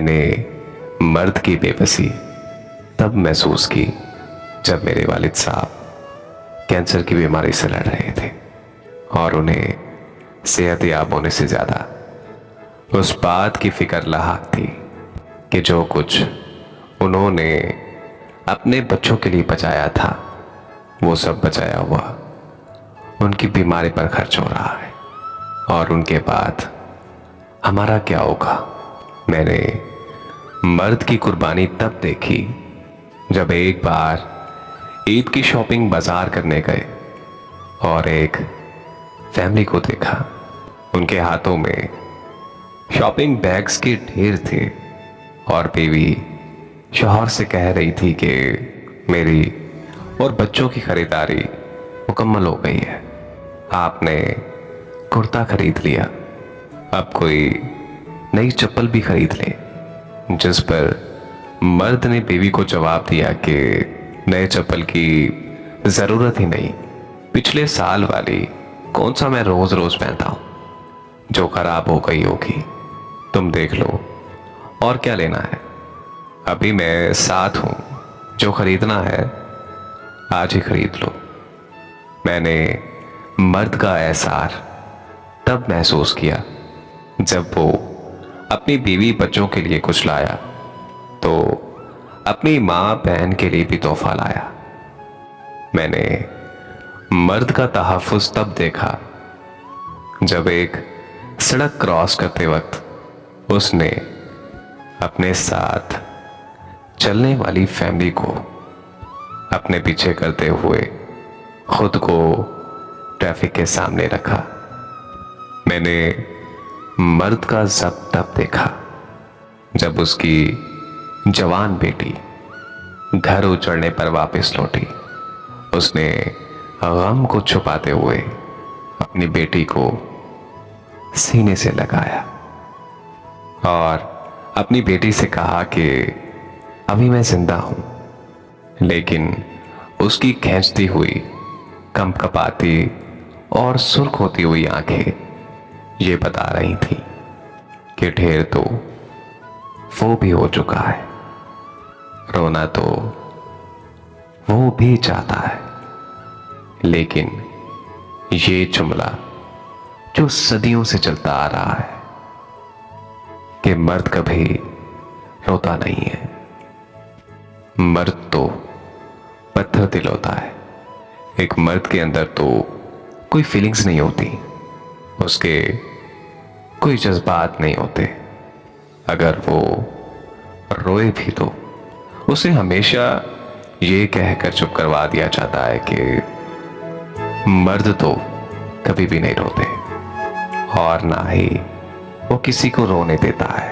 मैंने मर्द की बेबसी तब महसूस की जब मेरे वालिद साहब कैंसर की बीमारी से लड़ रहे थे और उन्हें सेहतयाब होने से ज़्यादा उस बात की फिक्र लाहक थी कि जो कुछ उन्होंने अपने बच्चों के लिए बचाया था वो सब बचाया हुआ उनकी बीमारी पर खर्च हो रहा है और उनके बाद हमारा क्या होगा। मैंने मर्द की कुर्बानी तब देखी जब एक बार ईद की शॉपिंग बाजार करने गए और एक फैमिली को देखा। उनके हाथों में शॉपिंग बैग्स के ढेर थे और बीवी शौहर से कह रही थी कि मेरी और बच्चों की खरीदारी मुकम्मल हो गई है, आपने कुर्ता खरीद लिया, अब कोई नई चप्पल भी खरीद ले। जिस पर मर्द ने बीवी को जवाब दिया कि नए चप्पल की ज़रूरत ही नहीं, पिछले साल वाली कौन सा मैं रोज़ रोज़ पहनता हूँ, जो खराब हो गई होगी, तुम देख लो और क्या लेना है, अभी मैं साथ हूँ, जो खरीदना है आज ही खरीद लो। मैंने मर्द का एहसास तब महसूस किया जब वो अपनी बीवी बच्चों के लिए कुछ लाया तो अपनी माँ बहन के लिए भी तोहफा लाया। मैंने मर्द का तहफ़्फ़ुज़ तब देखा जब एक सड़क क्रॉस करते वक्त उसने अपने साथ चलने वाली फैमिली को अपने पीछे करते हुए खुद को ट्रैफिक के सामने रखा। मैंने मर्द का ज़ब्त तब देखा जब उसकी जवान बेटी घर उजड़ने पर वापस लौटी। उसने गम को छुपाते हुए अपनी बेटी को सीने से लगाया और अपनी बेटी से कहा कि अभी मैं जिंदा हूं, लेकिन उसकी खींचती हुई कंपकपाती और सुर्ख होती हुई आंखें ये बता रही थी कि ढेर तो वो भी हो चुका है, रोना तो वो भी चाहता है, लेकिन ये जुमला जो सदियों से चलता आ रहा है कि मर्द कभी रोता नहीं है, मर्द तो पत्थर दिल होता है। एक मर्द के अंदर तो कोई फीलिंग्स नहीं होती, उसके कोई जज्बात नहीं होते। अगर वो रोए भी तो उसे हमेशा ये कहकर चुप करवा दिया जाता है कि मर्द तो कभी भी नहीं रोते और ना ही वो किसी को रोने देता है।